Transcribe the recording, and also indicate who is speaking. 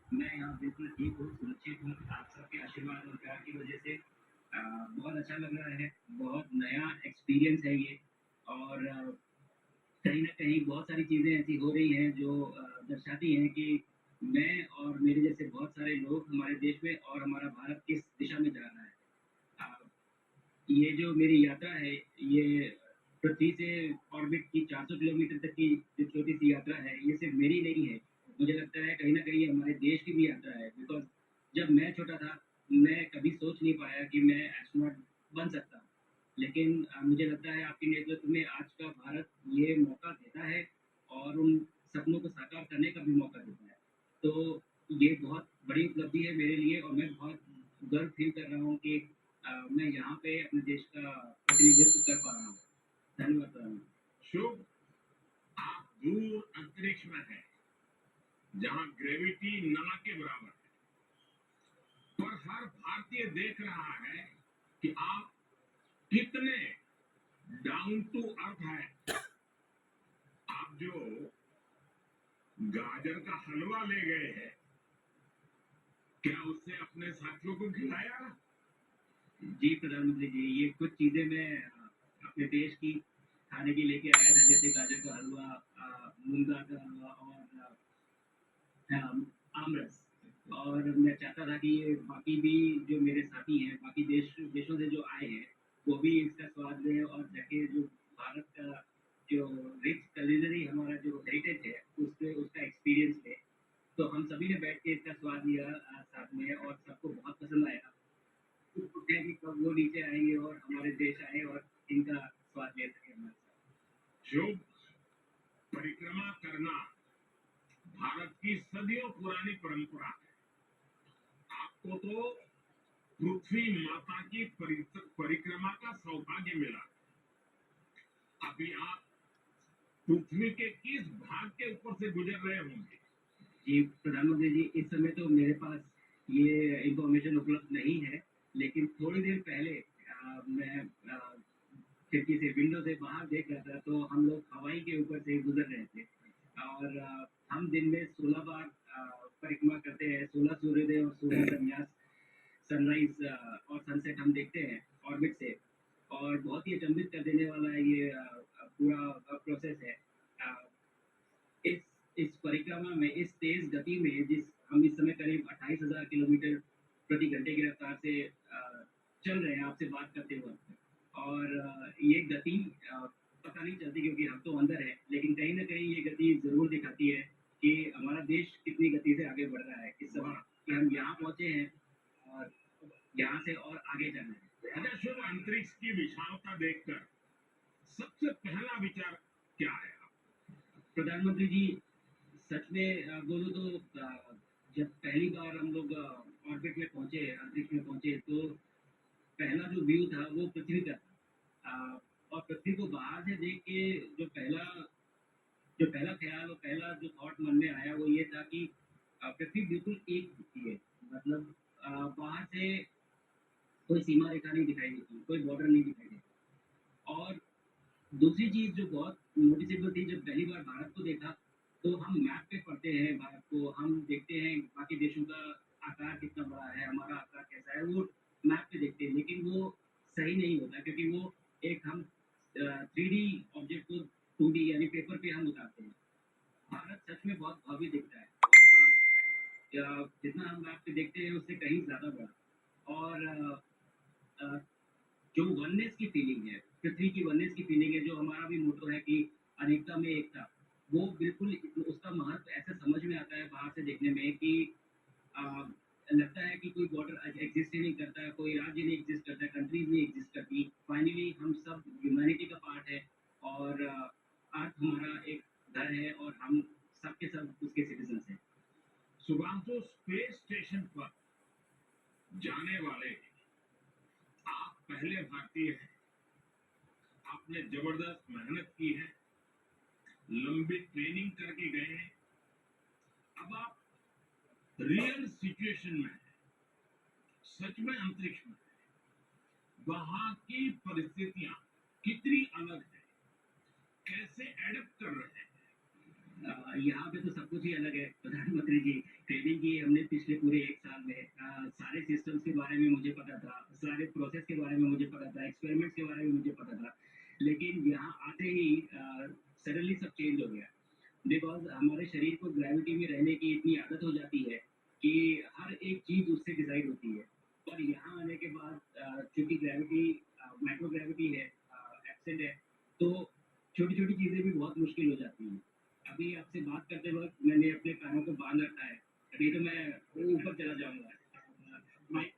Speaker 1: मैं यहाँ बिल्कुल ठीक हूँ, सुरक्षित हूँ। आप सबके आशीर्वाद और प्यार की वजह से बहुत अच्छा लग रहा है। बहुत नया एक्सपीरियंस है ये और कहीं न कहीं बहुत सारी चीज़ें ऐसी हो रही हैं जो दर्शाती हैं कि मैं और मेरे जैसे बहुत सारे लोग हमारे देश में और हमारा भारत किस दिशा में जा रहा है। अ, ये जो मेरी यात्रा है, ये पृथ्वी से ऑर्बिट की 400 किलोमीटर तक की जो छोटी-सी यात्रा है, ये सिर्फ़ मेरी नहीं है। मुझे लगता है कहीं न कहीं ये हमारे देश की भी यात्रा है बिकॉज़ जब मैं छोटा था, मैं कभी सोच नहीं पाया कि मैं एस्ट्रोनॉट बन सकता हूँ। लेकिन मुझे लगता है आपके नेतृत्व में आज का भारत ये मौका देता है और उन सपनों को साकार करने का भी मौका देता है। तो ये बहुत बड़ी उपलब्धि है मेरे लिए और मैं बहुत गर्व फ़ील कर रहा हूँ कि मैं यहाँ पे अपने देश का प्रतिनिधित्व कर पा रहा हूँ। धन्यवाद प्रधानमंत्री।
Speaker 2: शुभ, आप दूर अंतरिक्ष में हैं, जहां ग्रेविटी ना के बराबर है। और हर भारतीय देख रहा है कि आप कितने डाउन टू अर्थ हैं। आप जो गाजर का हलवा ले गए हैं, क्या उससे अपने साथियों को खिलाया?
Speaker 1: जी, प्रधानमंत्री जी, ये कुछ चीज़ें मैं अपने देश की खाने की लेके आया था, जैसे गाजर का हलवा, मूँग दाल का हलवा और आमरस। और मैं चाहता था कि ये बाकी भी जो मेरे साथी हैं, बाकी देशों से जो आए हैं, वो भी इसका स्वाद लें और जाके जो भारत का जो रिच culinary हमारा जो हेरिटेज है, उससे उसका एक्सपीरियंस लें। तो हम सभी ने बैठ के इसका स्वाद लिया साथ में और सबको बहुत पसंद आया। सोचते हैं कि कब वो नीचे आएँगे और हमारे देश आएँ और इनका स्वाद ले सकें हमारे साथ।
Speaker 2: शुभ, परिक्रमा करना भारत की सदियों पुरानी परंपरा है। आपको तो पृथ्वी माता की परिक्रमा का सौभाग्य मिला। अभी आप पृथ्वी के किस भाग के ऊपर से गुजर रहे होंगे?
Speaker 1: जी, प्रधानमंत्री जी, इस समय तो मेरे पास ये इन्फॉर्मेशन उपलब्ध नहीं है, लेकिन थोड़ी देर पहले मैं खिड़की से विंडो से बाहर देख रहा था, तो हम लोग हवाई के ऊपर से गुज़र रहे थे और हम दिन में 16 बार परिक्रमा करते हैं, 16 सूर्योदय और 16 संन्यास सनराइज़ और सनसेट हम देखते हैं ऑर्बिट से और बहुत ही अचंभित कर देने वाला है ये पूरा प्रोसेस है। अ, इस इस परिक्रमा में इस तेज गति में जिस हम इस समय करीब 28,000 किलोमीटर प्रति घंटे की रफ्तार से चल रहे हैं आपसे बात करते वक्त और ये गति पता नहीं चलती क्योंकि हम तो अंदर है लेकिन कहीं ना कहीं ये गति जरूर दिखाती है कि हमारा देश कितनी गति से आगे बढ़ रहा है इस समय
Speaker 2: वाह!
Speaker 1: कि हम यहाँ पहुंचे हैं और यहाँ से और आगे जाना है।
Speaker 2: अच्छा शुभ, अंतरिक्ष की विशालता देखकर सबसे पहला विचार क्या है आप?
Speaker 1: प्रधानमंत्री जी सच में बोलूँ तो जब पहली बार हम लोग ऑर्बिट में पहुंचे अंतरिक्ष में पहुंचे तो पहला जो व्यू था वो पृथ्वी का था और पृथ्वी को बाहर से देख के जो पहला ख्याल और पहला जो थॉट मन में आया वो ये था कि पृथ्वी बिल्कुल एक दिखती है मतलब बाहर से कोई सीमा रेखा नहीं दिखाई देती कोई बॉर्डर नहीं दिखाई देता और दूसरी चीज़ जो बहुत नोटिसेबल थी जब पहली बार भारत को देखा, तो हम मैप पे पढ़ते हैं भारत को, हम देखते हैं बाकी देशों का आकार कितना बड़ा है, हमारा आकार कैसा है, वो मैप पे देखते हैं। लेकिन वो सही नहीं होता क्योंकि वो एक हम 3D ऑब्जेक्ट को 2D यानी पेपर पे हम उतारते हैं। भारत सच में बहुत भव्य दिखता है, बहुत बड़ा दिखता है। जितना हम मैप पे देखते हैं उससे कहीं ज़्यादा बड़ा और अ, जो वननेस की फीलिंग है, पृथ्वी की वननेस की फीलिंग है, जो हमारा भी मोटो है कि अनेकता में एकता, वो बिल्कुल उसका महत्व ऐसा समझ में आता है बाहर से देखने में कि अ, लगता है कि कोई बॉर्डर एग्ज़िस्ट ही नहीं करता, कोई राज्य नहीं एग्ज़िस्ट करता, कंट्रीज़ नहीं एग्ज़िस्ट करती। फाइनली हम सब ह्यूमैनिटी का पार्ट है और अर्थ हमारा एक घर है और हम सब के सब उसके सिटिज़न्स हैं।
Speaker 2: सुबह स्पेस स्टेशन पर जाने वाले आप पहले भारतीय हैं। आपने जबरदस्त मेहनत की है, लंबी ट्रेनिंग करके गए हैं। अब आप रियल सिचुएशन में हैं, सच में अंतरिक्ष में हैं। वहां की परिस्थितियां कितनी अलग है, कैसे एडप्ट कर रहे हैं?
Speaker 1: यहाँ पे तो सब कुछ ही अलग है प्रधानमंत्री जी। ट्रेनिंग की हमने पिछले पूरे 1 साल में सारे सिस्टम्स के बारे में मुझे पता था, सारे प्रोसेस के बारे में मुझे पता था, एक्सपेरिमेंट्स के बारे में मुझे पता था। लेकिन यहाँ आते ही सडनली सब चेंज हो गया। बिकॉज़ हमारे शरीर को ग्रेविटी में रहने की इतनी आदत हो जाती है कि हर एक चीज़ उससे डिसाइड होती है। पर यहाँ आने के बाद चूँकि ग्रेविटी माइक्रो ग्रेविटी है, एब्सेंट है, तो छोटी-छोटी चीज़ें भी बहुत मुश्किल हो जाती हैं। अभी आपसे बात करते वक़्त मैंने अपने कानों को बाँध रखा है, नहीं तो मैं ऊपर चला जाऊँगा। माइक